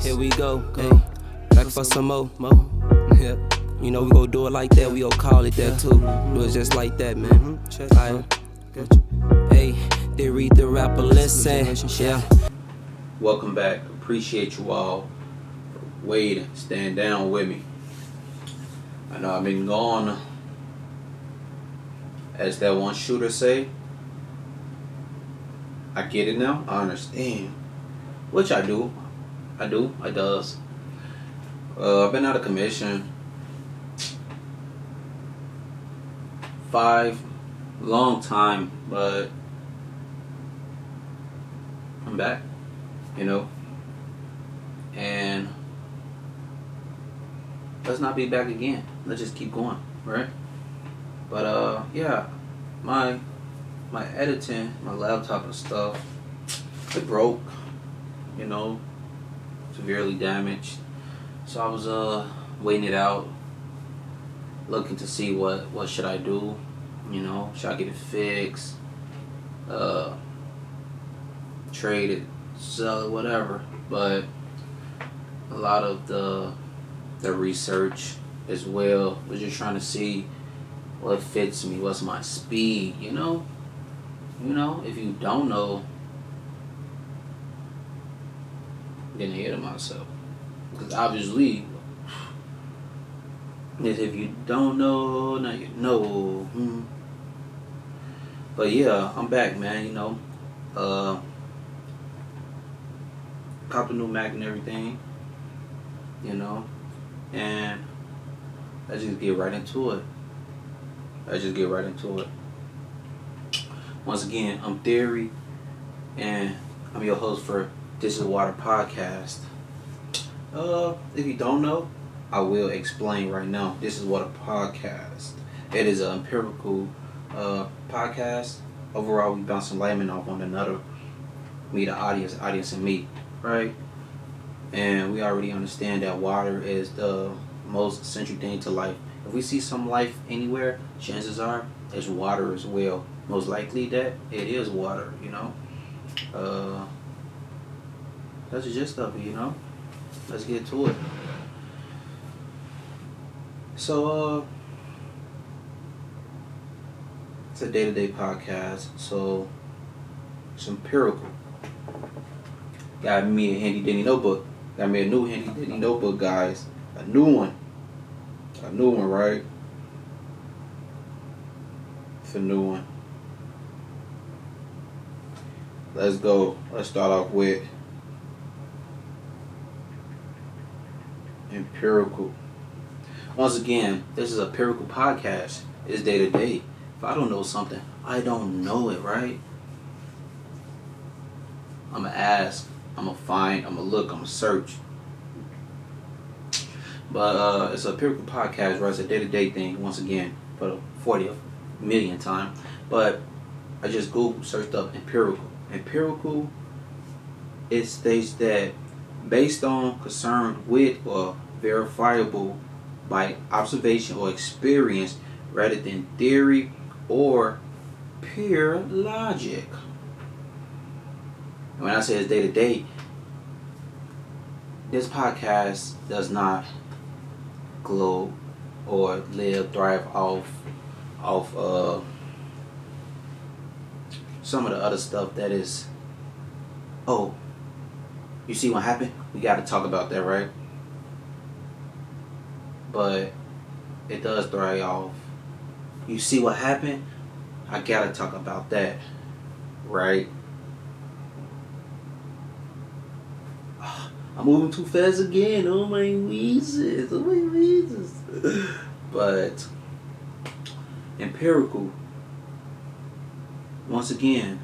Here we go, hey, back for some more. Yeah, you know we gon' do it like that. We gon' call it that too. Do it just like that, man. Hey, they read the rapper, listen. Yeah. Welcome back. Appreciate you all for waiting, staying down with me. I know I've been gone, as that one shooter say. I get it now. I understand. Which I do. I does. I've been out of commission 5 long time, but I'm back, you know, and let's not be back again. Let's just keep going, right? But yeah, my editing, my laptop and stuff, it broke, you know, severely damaged. So I was waiting it out, looking to see what should I do, you know, should I get it fixed, trade it, sell it, whatever. But a lot of the research as well was just trying to see what fits me, what's my speed, you know, if you don't know, I'm getting ahead of myself, because obviously, if you don't know, now you know. But yeah, I'm back, man, you know. Copped a new Mac and everything, you know, and let's just get right into it. Once again, I'm Theory, and I'm your host for This Is Water podcast. If you don't know, I will explain right now. This is Water podcast. It is an empirical podcast. Overall, we bounce enlightenment off one another. Me, the audience and me, right? And we already understand that water is the most essential thing to life. If we see some life anywhere, chances are it's water as well. Most likely that it is water, you know. That's the gist of it, you know. Let's get to it. So, it's a day-to-day podcast, so it's empirical. Got me a handy-dandy notebook. Got me a new handy-dandy notebook, guys. A new one, right? It's a new one. Let's go. Let's start off with empirical. Once again, this is a empirical podcast. It's day to day. If I don't know something, I don't know it, right? I'm going to ask, I'm going to find, I'm going to look, I'm going to search. But it's a empirical podcast, right? It's a day to day thing, once again, for the 40th millionth time. But I just Googled, searched up empirical. Empirical, it states that based on concern with or verifiable by observation or experience rather than theory or pure logic. And when I say it's day to day, this podcast does not glow or thrive off some of the other stuff that is, oh, you see what happened? We got to talk about that, right? But it does thrive off, you see what happened? I got to talk about that, right? I'm moving too fast again. Oh my wheezes. But empirical, once again,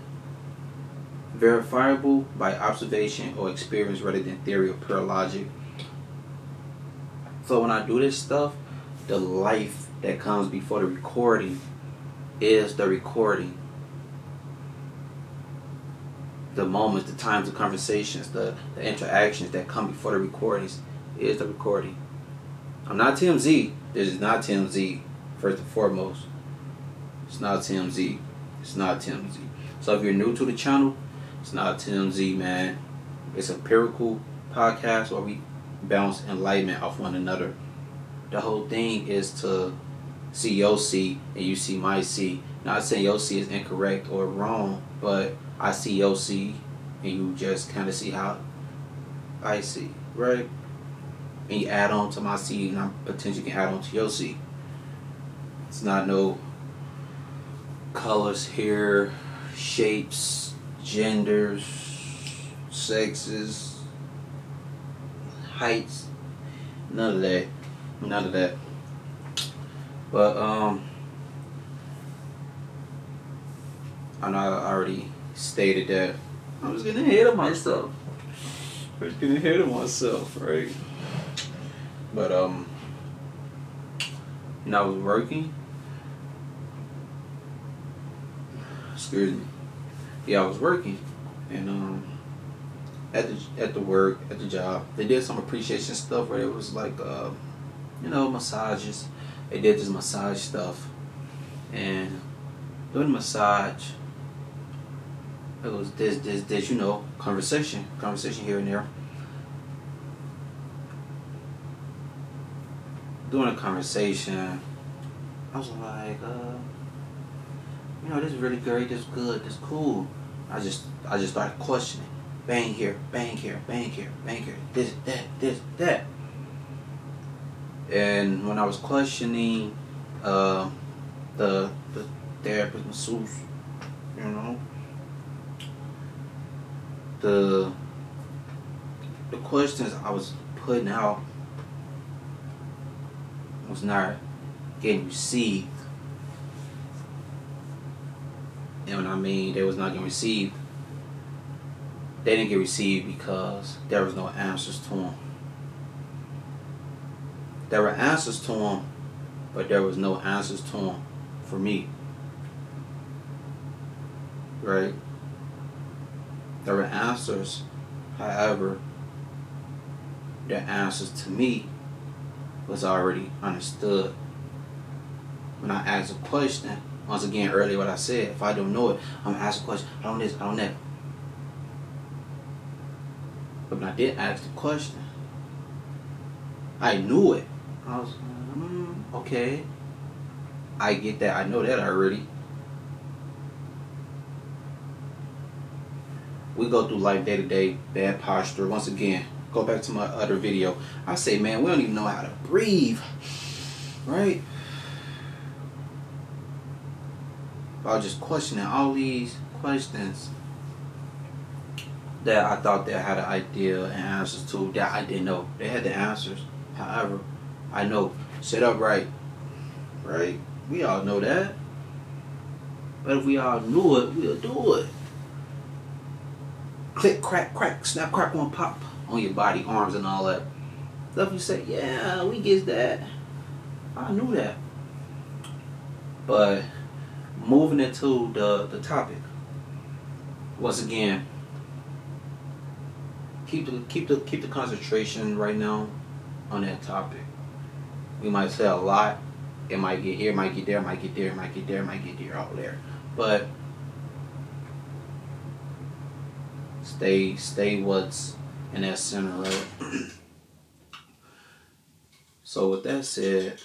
verifiable by observation or experience rather than theory or pure logic. So when I do this stuff, the life that comes before the recording is the recording. The moments, the times, the conversations, the interactions that come before the recordings is the recording. I'm not TMZ. This is not TMZ, first and foremost. It's not TMZ. So if you're new to the channel, it's not TMZ, man. It's empirical podcast where we bounce enlightenment off one another. The whole thing is to see your C and you see my C. Not saying your C is incorrect or wrong, but I see your C and you just kind of see how I see, right? And you add on to my C and I potentially can add on to your C. It's not no colors here, shapes, genders, sexes, heights, none of that. None of that. But I know I already stated that I was getting ahead of myself. Right? But I was working. Excuse me. Yeah, I was working, and at the work, at the job, they did some appreciation stuff where it was like massages. They did this massage stuff, and during the massage, it was this conversation here and there. During the conversation, I was like, this is really great, this is good, this is cool. I just started questioning. Bang here, bang here, bang here, bang here, this, that. And when I was questioning the therapist, masseuse, the questions I was putting out was not getting received. And when I mean they was not getting received, they didn't get received because there was no answers to them. There were answers to them, but there was no answers to them for me. Right? There were answers, however, the answers to me was already understood. When I asked a question, once again, earlier what I said, if I don't know it, I'm gonna ask a question, I don't this, I don't that. But when I did ask the question, I knew it. I was, okay. I get that, I know that already. We go through life day to day, bad posture. Once again, go back to my other video. I say, man, we don't even know how to breathe, right? I was just questioning all these questions that I thought they had an idea and answers to that I didn't know. They had the answers. However, I know, sit up right? We all know that. But if we all knew it, we'll do it. Click, crack, snap, crack, one pop on your body, arms and all that. Stuff you say, yeah, we get that. I knew that. But moving into the topic. Once again, keep the concentration right now on that topic. We might say a lot. It might get here, might get there, might get there, might get there, might get there, all there. But stay what's in that center, right? So with that said,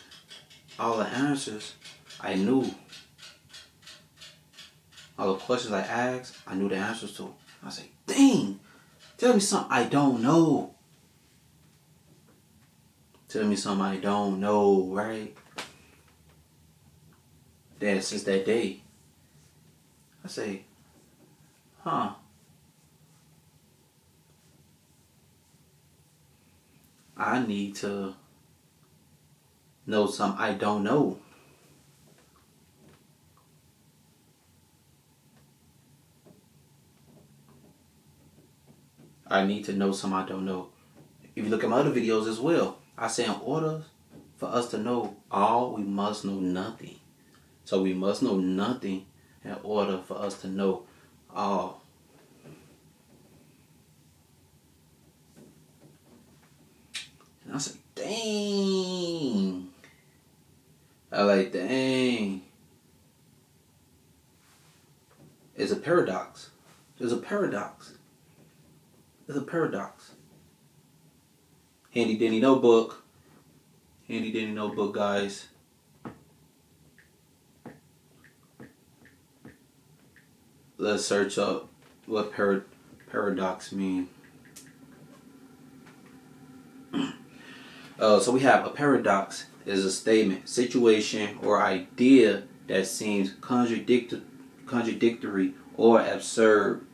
all the answers I knew. All the questions I asked, I knew the answers to. I say, dang, tell me something I don't know. Tell me something I don't know, right? Then since that day, I say, I need to know something I don't know. I need to know something I don't know. If you look at my other videos as well, I say in order for us to know all, we must know nothing. So we must know nothing in order for us to know all. And I say, dang. I like, dang. It's a paradox. There's a paradox. It's a paradox. Handy dandy notebook. Handy dandy notebook, guys. Let's search up what paradox mean. So we have a paradox is a statement, situation, or idea that seems contradictory or absurd,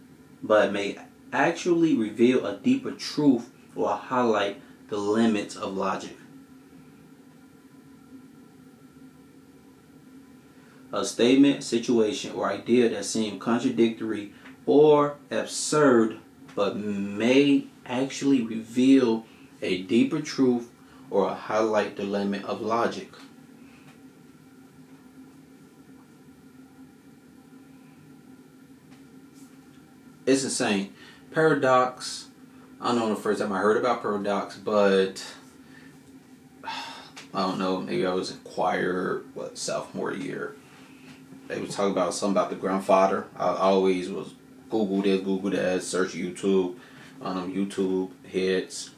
but may actually reveal a deeper truth or highlight the limits of logic. A statement, situation, or idea that seems contradictory or absurd, but may actually reveal a deeper truth or highlight the limit of logic. It's insane. Paradox. I don't know the first time I heard about paradox, but I don't know. Maybe I was in choir, sophomore year. They was talking about something about the grandfather. I always was Google this, Google that, search YouTube, YouTube hits.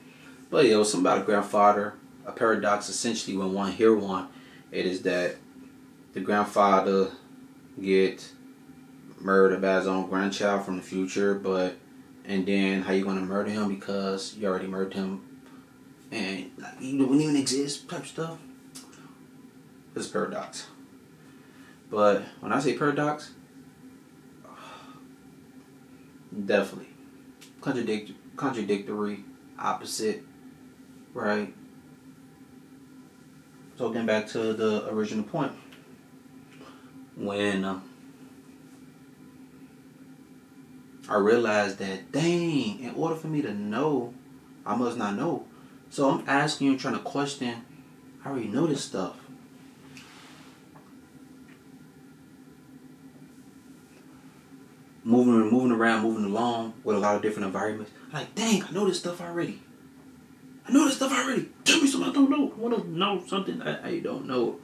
But yeah, it was something about a grandfather. A paradox, essentially, when one hear one, it is that the grandfather get murdered by his own grandchild from the future, and then how you gonna murder him because you already murdered him and you don't even exist type stuff. It's a paradox. But when I say paradox, definitely contradictory, opposite, right? So getting back to the original point, when I realized that, dang, in order for me to know, I must not know. So I'm asking you, trying to question, I already know this stuff. Moving around, moving along with a lot of different environments. I'm like, dang, I know this stuff already. Tell me something I don't know. I want to know something I don't know.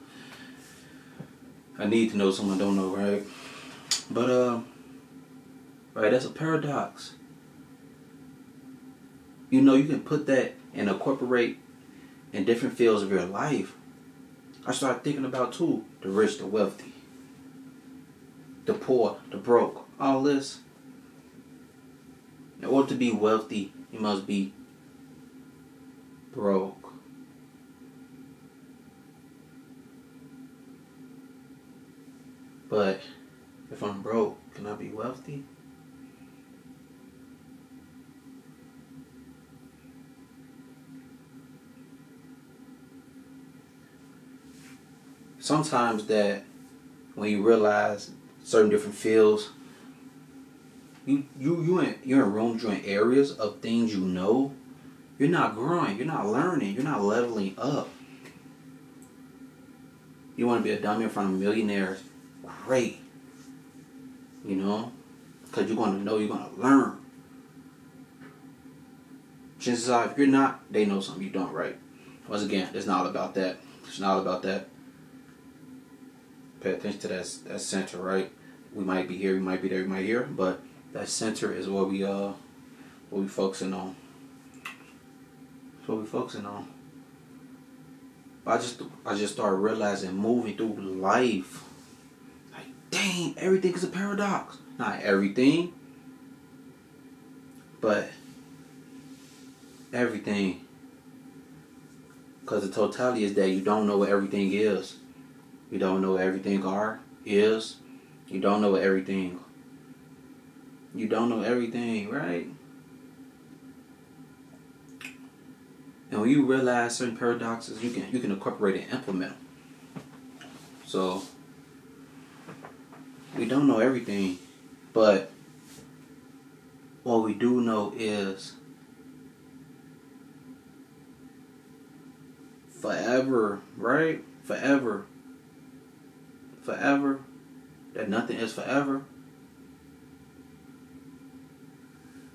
I need to know something I don't know, right? But, right, that's a paradox. You know, you can put that and incorporate in different fields of your life. I started thinking about, too, the rich, the wealthy, the poor, the broke, all this. In order to be wealthy, you must be broke. But if I'm broke, can I be wealthy? Sometimes that when you realize certain different fields, you're in rooms, you're in areas of things you know, you're not growing, you're not learning, you're not leveling up. You want to be a dummy in front of millionaires, great. You know, because you're going to know, you're going to learn. Chances are, if you're not, they know something you don't, right? Once again, it's not all about that. It's not all about that. Pay attention to that center, right? We might be here, we might be there, we might here, but that center is what we focusing on. That's what we focusing on. I just started realizing, moving through life, like, dang, everything is a paradox. Not everything, but everything. Because the totality is that you don't know what everything is. You don't know what everything is. You don't know what everything. You don't know everything, right? And when you realize certain paradoxes, you can incorporate and implement them. So we don't know everything, but what we do know is forever, right? Forever. That nothing is forever.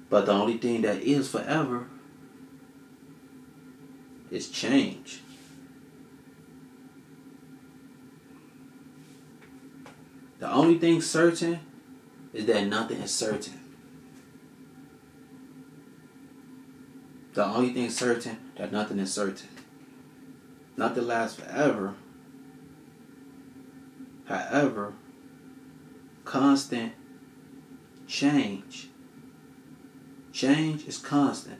But the only thing that is forever is change. The only thing certain is that nothing is certain. The only thing certain, that nothing is certain. Nothing lasts forever. However, constant change. Change is constant.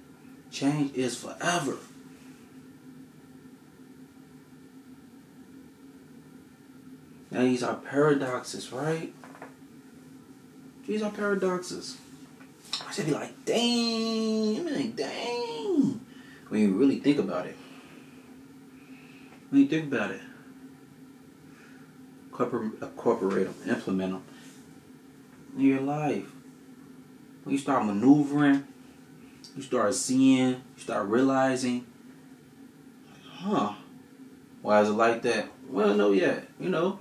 Change is forever. Now these are paradoxes, right? These are paradoxes. I should be like, dang. I'm like, dang. When you really think about it. When you think about it. Incorporate them, implement them in your life. When you start maneuvering, you start seeing, you start realizing, why is it like that? Well, no, yet. You know,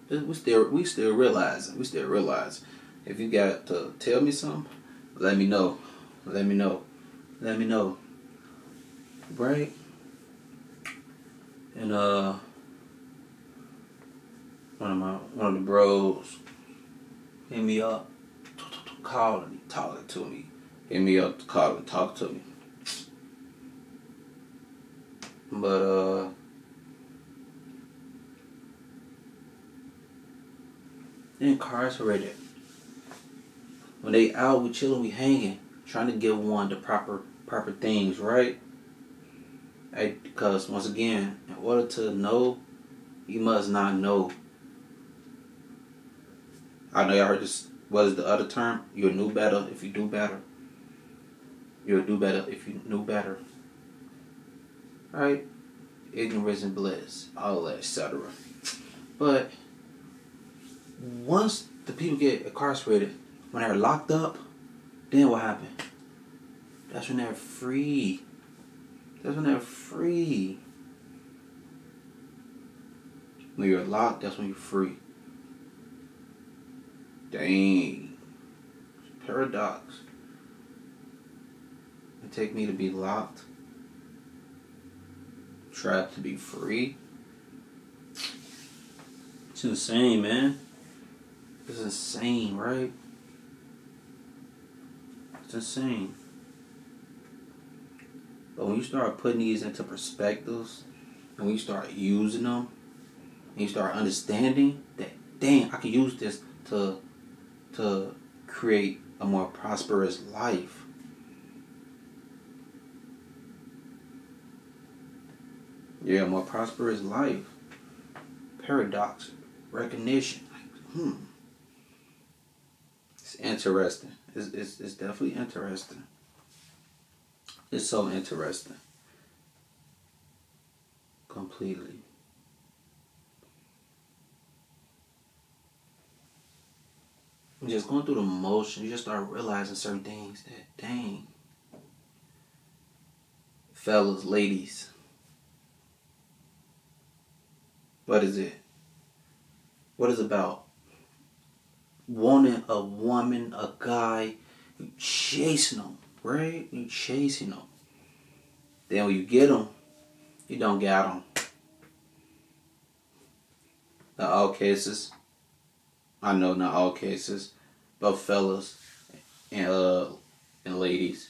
we still realizing. We still realize. If you got to tell me something, let me know. Let me know. Let me know. Right? And one of the bros hit me up, calling me, talking to me. Hit me up, call and talk to me. But they incarcerated. When they out, we chilling, we hanging, trying to give one the proper things, right? Because once again, in order to know, you must not know. I know y'all heard this. What is the other term? You'll know better if you do better. You'll do better if you knew better. Right? Ignorance and bliss, all that, etc. But once the people get incarcerated, when they're locked up, then what happened? That's when they're free. That's when they're free. When you're locked, that's when you're free. Dang. Paradox. It take me to be locked, trapped to be free. It's insane, man. It's insane, right? It's insane. But when you start putting these into perspectives, and when you start using them, and you start understanding that, dang, I can use this to create a more prosperous life. Yeah, a more prosperous life. Paradox, recognition. It's interesting. It's definitely interesting. It's so interesting. Completely. I'm just going through the motion. You just start realizing certain things that, dang. Fellas, ladies. What is it? What is it about? Wanting a woman, a guy, you chasing them, right? You chasing them. Then when you get them, you don't get them. Not all cases. I know not all cases, but fellas and ladies.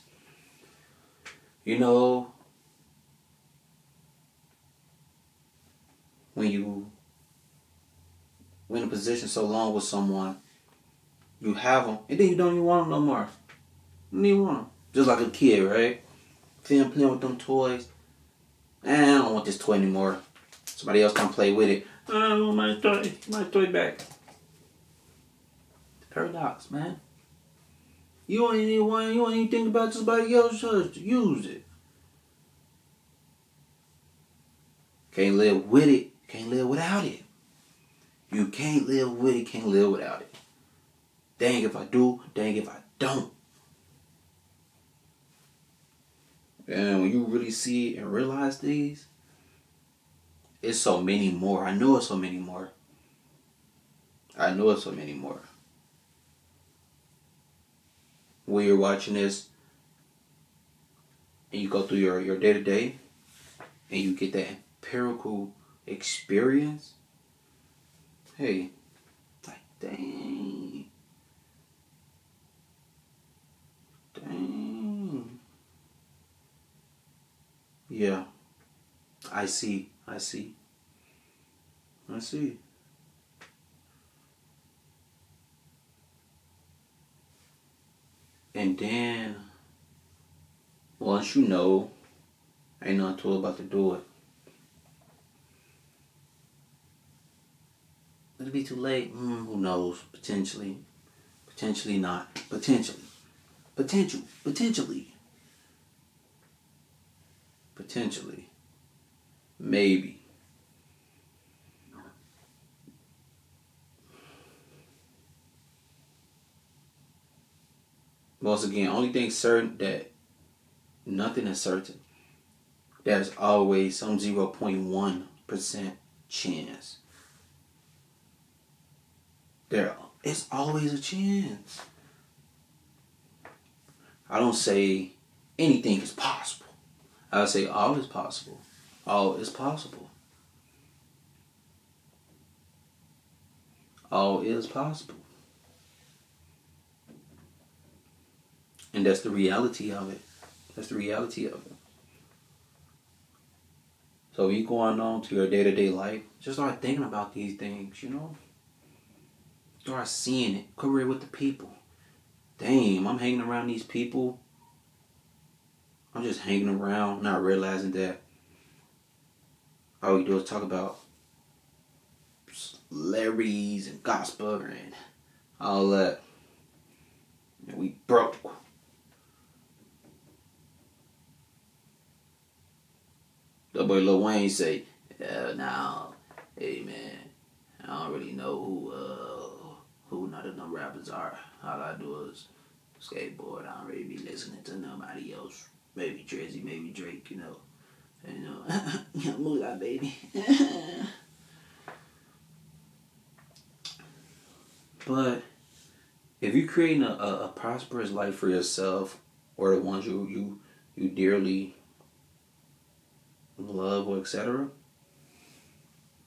You know, when you in a position so long with someone, you have them, and then you don't even want them no more. You don't even want them. Just like a kid, right? Them playing with them toys. I don't want this toy anymore. Somebody else come play with it. I don't want my toy back. Paradox, man. You don't even think about somebody else to use it. Can't live with it. Can't live without it. You can't live with it. Can't live without it. Dang if I do. Dang if I don't. And when you really see it and realize these, it's so many more. I know it's so many more. I know it's so many more. When you're watching this and you go through your day-to-day and you get that empirical experience, hey, like, dang. Yeah. I see. And then, once you know, ain't nothing to it but to do it. It'll be too late. Who knows? Potentially. Potentially not. Potentially. Potentially. Maybe. Once again, only thing certain that nothing is certain. There's always some 0.1% chance. There is always a chance. I don't say anything is possible. I say all is possible. All is possible. All is possible. And that's the reality of it. So you going on to your day-to-day life, just start thinking about these things, Start seeing it. Career with the people. Damn, I'm hanging around these people. I'm just hanging around, not realizing that all we do is talk about celebrities and gospel and all that. And we broke. The boy Lil Wayne say, "Now, hey man, I don't really know who none of them rappers are. All I do is skateboard. I don't really be listening to nobody else. Maybe Drizzy, maybe Drake, Moolah baby." But if you're creating a prosperous life for yourself or the ones you dearly love or etc.,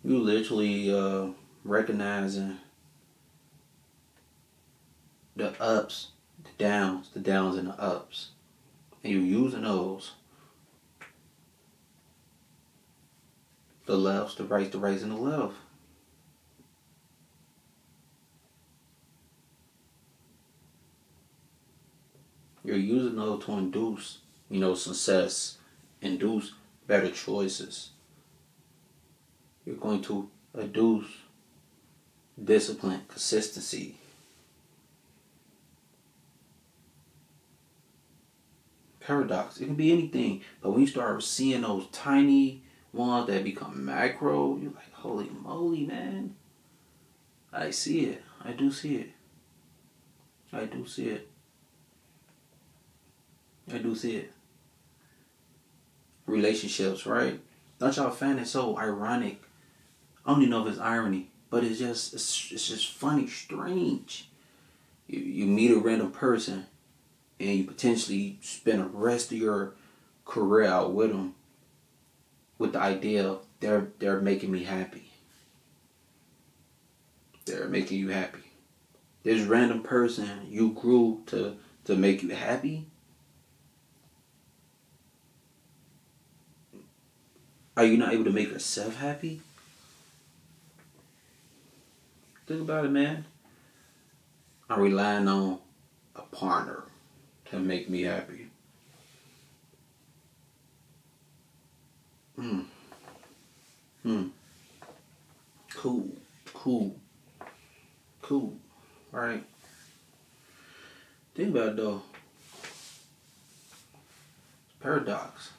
you literally recognizing the ups, the downs and the ups, and you're using those, the lefts, the rights and the left. You're using those to induce, success, induce better choices. You're going to induce discipline, consistency. Paradox. It can be anything. But when you start seeing those tiny ones that become macro, you're like, holy moly, man. I see it. I do see it. Relationships, right? Don't y'all find it so ironic? I don't even know if it's irony, but it's just funny, strange. You meet a random person and you potentially spend the rest of your career out with them with the idea of they're making me happy. They're making you happy. This random person you grew to make you happy. Are you not able to make yourself happy? Think about it, man. I'm relying on a partner to make me happy. Cool. Right? Think about it though. Paradox.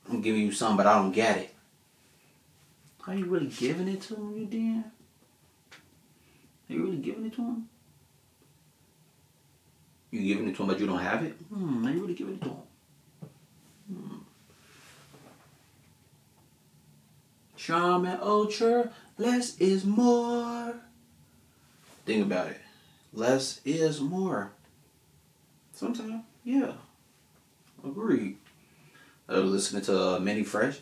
I'm giving you something, but I don't get it. Are you really giving it to him, you damn? Are you really giving it to him? You giving it to him, but you don't have it? Are you really giving it to him? Charm and ultra, less is more. Think about it. Less is more. Sometimes, yeah. Agreed. I was listening to Mini Fresh.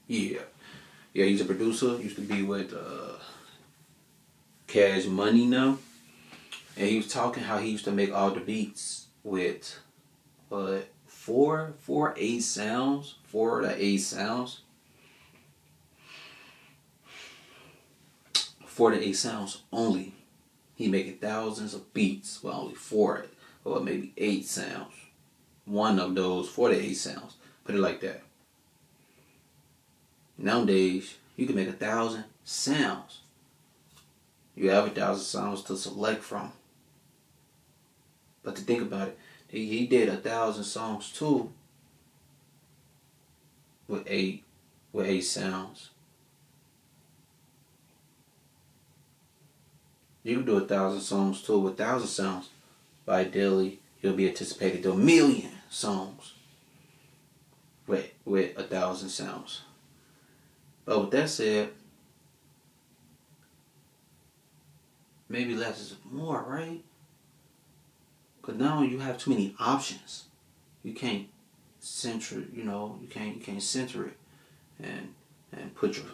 Yeah. Yeah, he's a producer. Used to be with Cash Money now. And he was talking how he used to make all the beats with four to eight sounds. 4 to 8 sounds. 4 to 8 sounds only. He making thousands of beats with only 4 or maybe 8 sounds. One of those 4 to 8 sounds. Put it like that. Nowadays, you can make 1,000 sounds. You have 1,000 sounds to select from. But to think about it, he did 1,000 songs too with eight sounds. You can do 1,000 songs too with 1,000 sounds. But ideally, you'll be anticipated to do 1,000,000 songs with 1,000 sounds. But with that said, maybe less is more, right? Because now you have too many options. You can't center, you can't center it and put your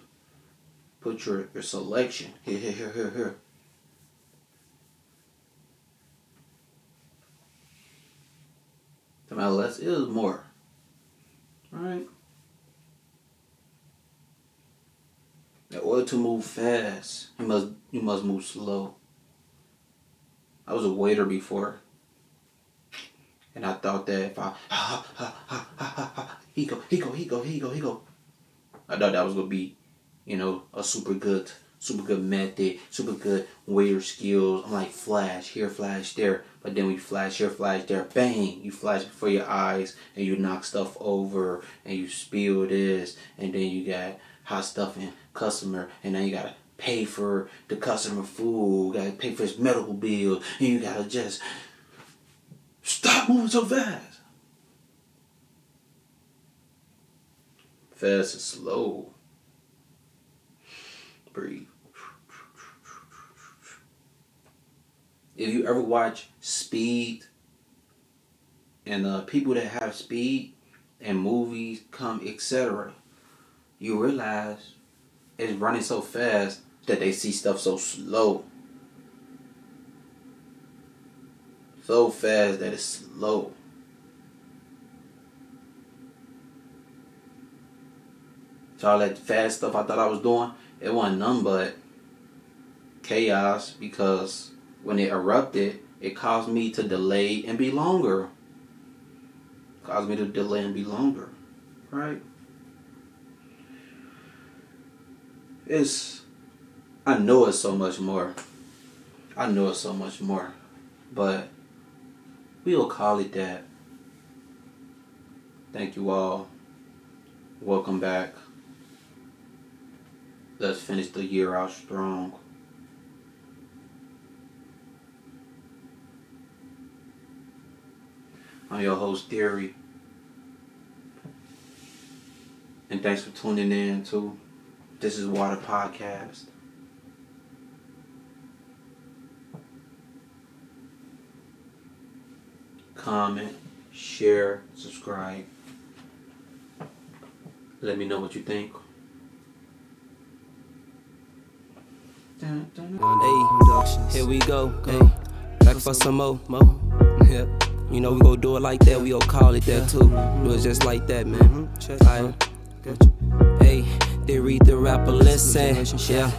selection here. No matter less is more. Alright? In order to move fast, you must move slow. I was a waiter before. And I thought that if I he go. I thought that was gonna be, a super good method, super good waiter skills. I'm like, flash here, flash there. But then we flash here, flash there, bang! You flash before your eyes, and you knock stuff over, and you spill this, and then you got hot stuff in customer, and then you gotta pay for the customer food, gotta pay for his medical bill, and you gotta just stop moving so fast. Fast and slow. Breathe. If you ever watch Speed and people that have speed and movies come, etc., you realize it's running so fast that they see stuff so slow. So fast that it's slow. So all that fast stuff I thought I was doing, it wasn't nothing but chaos, because when it erupted, it caused me to delay and be longer. Right? I know it's so much more. But we'll call it that. Thank you all. Welcome back. Let's finish the year out strong. I'm your host, Theory. And thanks for tuning in to This Is Water Podcast. Comment, share, subscribe. Let me know what you think. Hey, here we go. Hey, back for some more. Yeah. We gon' do it like that, we gon' call it that too. Do it just like that, man. Hey, they read the rapper, listen. Yeah,